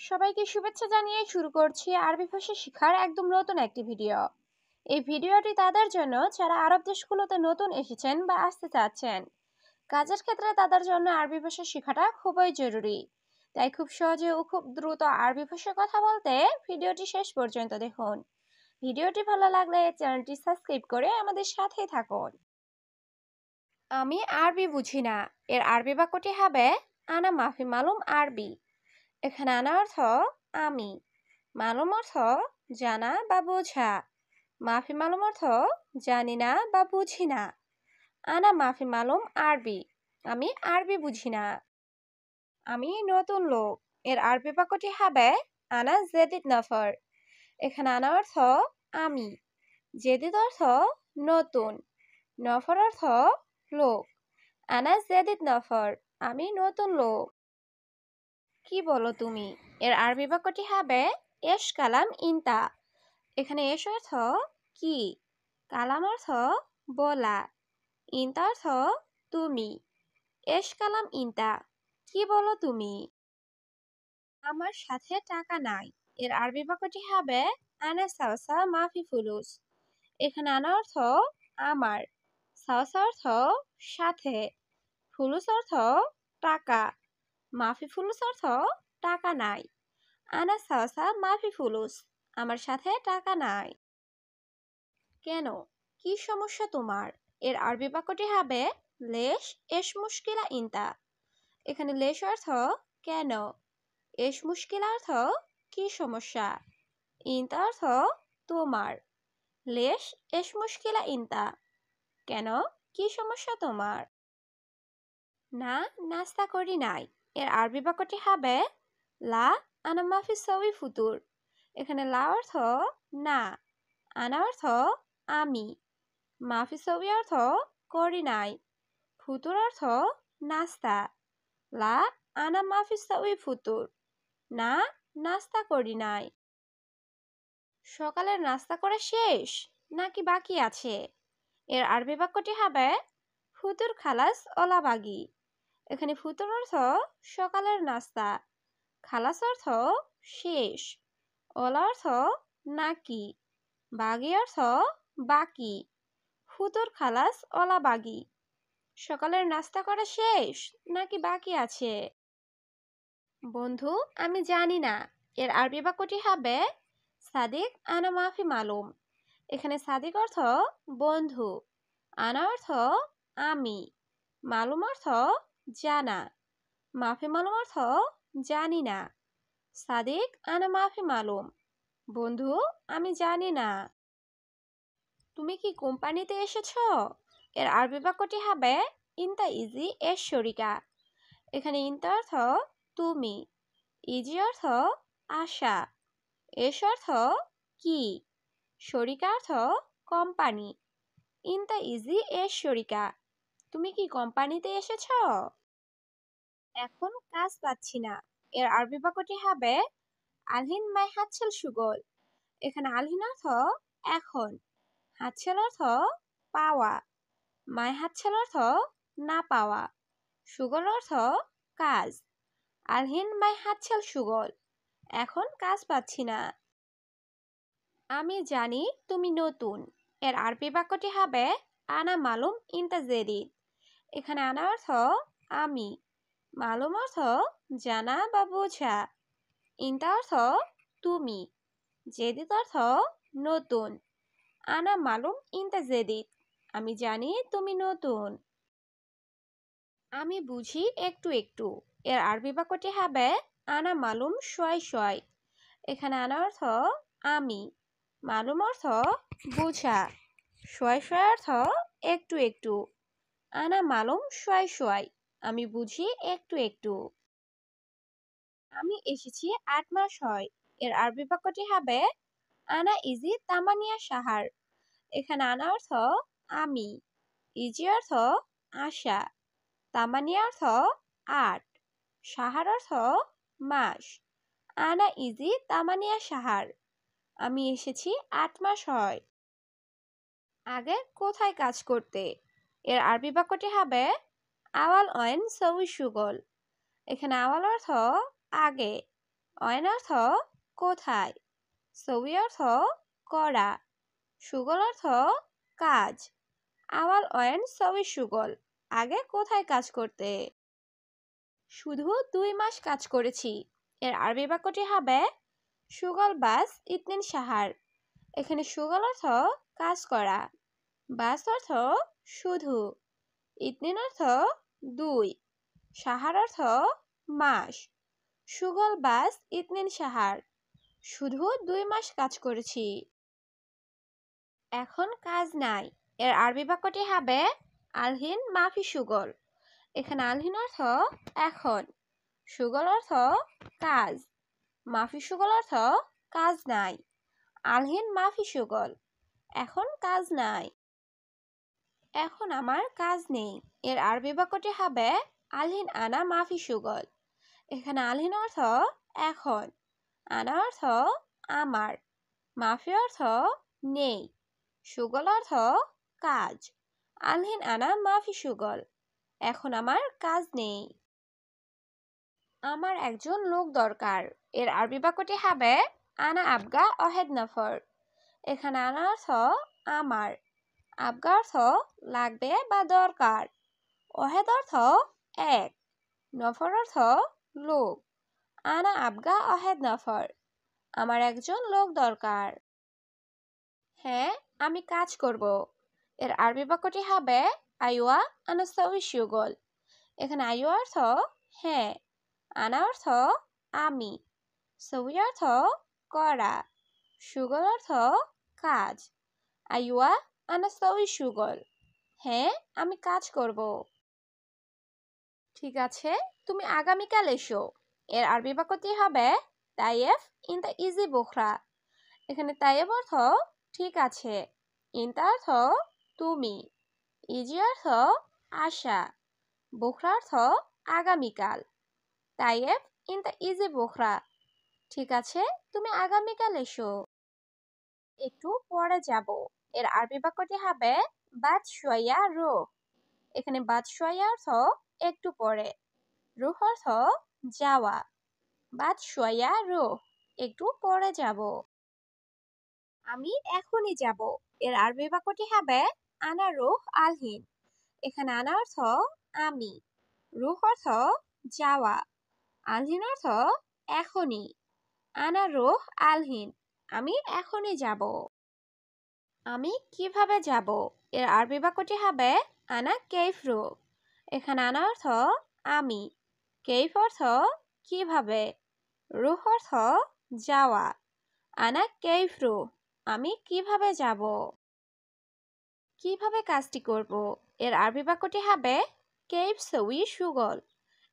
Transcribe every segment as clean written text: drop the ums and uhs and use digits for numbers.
সবাইকে শুভেচ্ছা জানিয়ে শুরু করছি আরবি ভাষা শেখার একদম নতুন একটি ভিডিও। এই ভিডিওটি তাদের জন্য যারা আরব দেশগুলোতে নতুন এসেছেন বা আসতে চাচ্ছেন। কাজের ক্ষেত্রে তাদের জন্য আরবি ভাষা শেখাটা খুবই জরুরি। তাই খুব সহজে ও খুব দ্রুত আরবি ভাষায় কথা বলতে ভিডিওটি শেষ পর্যন্ত দেখুন। ভিডিওটি ভালো লাগলে চ্যানেলটি সাবস্ক্রাইব করে আমাদের সাথেই থাকুন। আমি আরবি বুঝি না এর আরবি বাক্যটি হবে আনা মাফি মালুম আরবি। এখানে আনা অর্থ আমি, মালুম অর্থ জানা বা বোঝা, মাফি মালুম অর্থ জানি না বা বুঝি না। আনা মাফি মালুম আরবি, আমি আরবি বুঝি না। আমি নতুন লোক এর আরবি বাক্যটি হবে আনা জেদিদ নফর। এখানে আনা অর্থ আমি, জেদিদ অর্থ নতুন, নফর অর্থ লোক। আনা জেদিদ নফর, আমি নতুন লোক। কি বলো তুমি এর আরবি বাক্যটি হবে এশ কালাম ইনতা। এখানে এশ অর্থ কি, কালাম অর্থ বলা, ইনতা অর্থ তুমি। এশ কালাম ইনতা, কি বলো তুমি। আমার সাথে টাকা নাই এর আরবি বাক্যটি হবে আনা সাওসা মাফি ফুলুস। এখানে আনা অর্থ আমার, সাওসা অর্থ সাথে, ফুলুস অর্থ টাকা, মাফি ফুলুস অর্থ টাকা নাই। আনা সাওসা মাফি ফুলুস, আমার সাথে টাকা নাই। কেন, কি সমস্যা তোমার এর আরবি বাক্যটি হবে লেশ এশ মুশকিলা ইনতা। এখানে লেশ অর্থ কেন, এশ মুশকিলা অর্থ কি সমস্যা, ইনতা অর্থ তোমার। লেশ এশ মুশকিলা ইনতা, কেন কি সমস্যা তোমার। না, নাস্তা করি নাই এর আরবি বাক্যটি হবে লা আনা মাফি সউই ফুতুর। এখানে লা অর্থ না, আনা অর্থ আমি, মাফি সউই অর্থ করি নাই, ফুতুর অর্থ নাস্তা। লা আনা মাফি সউই ফুতুর, না নাস্তা করি নাই। সকালের নাস্তা করা শেষ নাকি বাকি আছে এর আরবি বাক্যটি হবে ফুতুর খালাস ওলা বাগি। এখানে ফুতুর অর্থ সকালের নাস্তা, খালাস অর্থ শেষ, ওলা অর্থ নাকি, বাগি অর্থ বাকি। ফুতুর খালাস ওলা বাগি, সকালের নাস্তা করা শেষ নাকি বাকি আছে। বন্ধু, আমি জানি না এর আরবি বাক্যটি হবে সাদিক আনা মাফি মালুম। এখানে সাদিক অর্থ বন্ধু, আনা অর্থ আমি, মালুম অর্থ জানা, মাফি মালুম অর্থ জানি না। সাদিক আনা মাফি মালুম, বন্ধু আমি জানি না। তুমি কি কোম্পানিতে এসেছো এর আরবি বাক্যটি হবে ইনতা ইজি এর শরিকা। এখানে ইনতা অর্থ তুমি, ইজি অর্থ আশা, এস অর্থ কি, শরিকা অর্থ কোম্পানি। ইনতা ইজি এর শরিকা, তুমি কি কোম্পানিতে এসেছো। এখন কাজ পাচ্ছি না এর আরবি বাক্যটি হবে আলহিন মাই হাতছেল সুগল। এখানে আলহিন অর্থ এখন, হাতছেল অর্থ পাওয়া, মাই হাতছেল অর্থ না পাওয়া, সুগল অর্থ কাজ। আলহিন মাই হাতছেল সুগল, এখন কাজ পাচ্ছি না। আমি জানি তুমি নতুন এর আরবি বাক্যটি হবে আনা মালুম ইনতা জেদিদ। এখানে আনা অর্থ আমি, মালুম অর্থ জানা বা বোঝা, ইনতা অর্থ তুমি, জেদিদ অর্থ নতুন। আনা মালুম ইনতা জেদিদ, আমি জানি তুমি নতুন। আমি বুঝি একটু একটু এর আরবি বাক্যটি হবে আনা মালুম শয় শয়। এখানে আনা অর্থ আমি, মালুম অর্থ বোঝা, শয় শয় অর্থ একটু একটু। আনা মালুম শয় শয়, আমি বুঝি একটু একটু। আমি এসেছি 8 মাস হয় এর আরবি বাক্যটি হবে আনা ইজি তামানিয়া সাহার। এখানে আনা অর্থ আমি, ইজি অর্থ আশা, তামানিয়া অর্থ 8, সাহার অর্থ মাস। আনা ইজি তামানিয়া সাহার, আমি এসেছি 8 মাস হয়। আগে কোথায় কাজ করতে এর আরবি বাক্যটি হবে আওয়াল অয়েন সউই সুগল। এখানে আওয়াল অর্থ আগে, অয়েন অর্থ কোথায়, সবি অর্থ করা, সুগল অর্থ কাজ। আওয়াল অয়েন সবই সুগল, আগে কোথায় কাজ করতে? শুধু 2 মাস কাজ করেছি। এর আরবি বাক্যটি হবে সুগল বাস ইতনিন সাহার। এখানে সুগল অর্থ কাজ করা, বাস অর্থ শুধু, ইতনিন অর্থ 2, সাহার অর্থ মাস। সুগল বাস ইতনিন সাহার, শুধু 2 মাস কাজ করেছি। এখন কাজ নাই। এর আরবি বাক্যটি হবে আলহিন মাফি সুগল। এখানে আলহিন অর্থ এখন, সুগল অর্থ কাজ, মাফি সুগল অর্থ কাজ নাই। আলহিন মাফি সুগল, এখন কাজ নাই। এখন আমার কাজ নেই। এর আরবি বাক্যটি হবে আলহিন আনা মাফি সুগল। এখানে আলহিন অর্থ এখন, আনা অর্থ আমার, মাফি অর্থ নেই, সুগল অর্থ কাজ। আলহিন আনা মাফি সুগল, এখন আমার কাজ নেই। আমার একজন লোক দরকার। এর আরবি বাক্যটি হবে আনা আবগা অহেদ নফর। এখানে আনা অর্থ আমার, আবগা অর্থ লাগবে বা দরকার, অহেদ অর্থ এক, নফর অর্থ লোক। আনা আবগা অহেদ নফর, আমার একজন লোক দরকার। হ্যাঁ, আমি কাজ করব। এর আরবি বাক্যটি হবে আইওয়া আনা সবি সুগল। এখানে আইওয়া অর্থ হ্যাঁ, আনা অর্থ আমি, সবি অর্থ করা, সুগল অর্থ কাজ। আইওয়া আনা সবি সুগল, হ্যাঁ আমি কাজ করব। ঠিক আছে, তুমি আগামীকাল এসো। এর আরবি বাক্যটি হবে Tayyip in the easy Bokhra. এখানে তাইয়েফ অর্থ ঠিক আছে, ইনতা অর্থ তুমি, ইজি অর্থ আশা, বোখরা অর্থ আগামীকাল। Tayyip in the easy Bokhra, ঠিক আছে তুমি আগামীকাল এসো। একটু পরে যাব। এর আরবি বাক্যটি হবে বাদ শোয়া রো। এখানে বাদ শোয়া অর্থ একটু পরে, রুহ অর্থ যাওয়া। বাদ শোয়া রো, একটু পরে যাব। আমি এখনই যাব। এর আরবি বাক্যটি হবে আনা রুহ আলহিন। এখানে আনা অর্থ আমি, রুহ অর্থ যাওয়া, আলহিন অর্থ এখনই। আনা রুহ আলহিন, আমি এখনই যাব। আমি কিভাবে যাব? এর আরবি বাক্যটি হবে আনা কেইফ রো। এখানে আনা অর্থ আমি, কেইফ অর্থ কিভাবে, রুহ অর্থ যাওয়া। আনা কেইফ রো, আমি কিভাবে যাব। কিভাবে কাজটি করব? এর আরবি বাক্যটি হবে কেইফ সউই সুগল।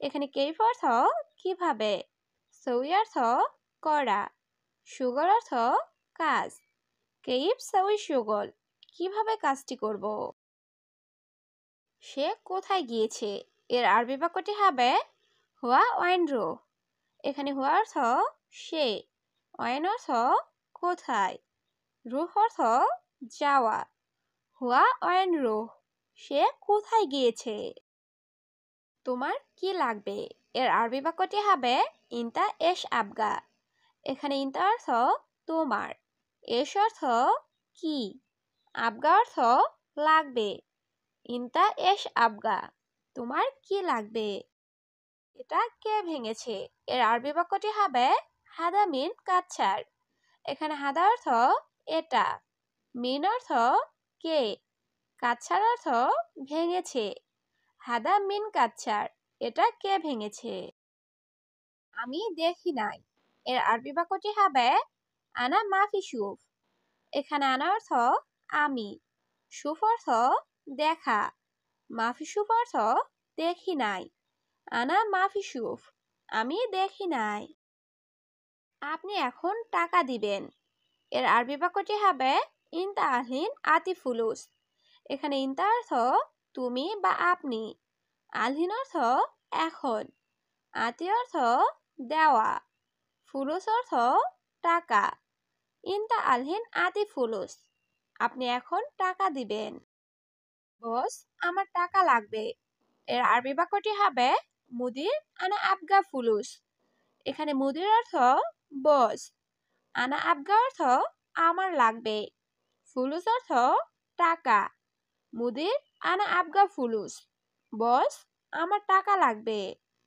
এখানে কেইফ অর্থ কিভাবে, সউই অর্থ করা, সুগল অর্থ কাজ। কেইফ সউই সুগল, কিভাবে কাজটি করব। সে কোথায় গিয়েছে? এর আরবি বাক্যটি হবে হুয়া ওয়াইন রো। এখানে হুয়া অর্থ সে, ওয়াইন অর্থ কোথায়, রুহ অর্থ যাওয়া। হুয়া ওয়াইন রো, সে কোথায় গিয়েছে। তোমার কি লাগবে? এর আরবি বাক্যটি হবে ইনতা এশ আবগা। এখানে ইনতা অর্থ তোমার, এশ অর্থ কি, আবগা অর্থ লাগবে। ইনতা এশ আবগা, তোমার কি লাগবে। এটা কে ভেঙেছে? এর আরবি বাক্যটি হবে হাদা মিন কাচ্ছার। এখানে হাদা অর্থ এটা, মিন অর্থ কে, কাচ্ছার অর্থ ভেঙেছে। হাদা মিন কাচ্ছার, এটা কে ভেঙেছে। আমি দেখি নাই। এর আরবি বাক্যটি হবে আনা মাফি সুফ। এখানে আনা অর্থ আমি, সুফ অর্থ দেখা, মাফি সুফ অর্থ দেখি নাই। আনা মাফি সুফ, আমি দেখি নাই। আপনি এখন টাকা দিবেন। এর আরবি বাক্যটি হবে ইনতা আলহিন আতি ফুলুস। এখানে ইনতা অর্থ তুমি বা আপনি, আলহিন অর্থ এখন, আতি অর্থ দেওয়া, ফুলুস অর্থ টাকা। ইনতা আলহিন আতি ফুলুস, আপনি এখন টাকা দিবেন। বস, আমার টাকা লাগবে। এর আরবি বাক্যটি হবে মুদির আনা আবগা ফুলুস। এখানে মুদির অর্থ বস, আনা আবগা অর্থ আমার লাগবে, ফুলুস অর্থ টাকা। মুদির আনা আবগা ফুলুস, বস আমার টাকা লাগবে।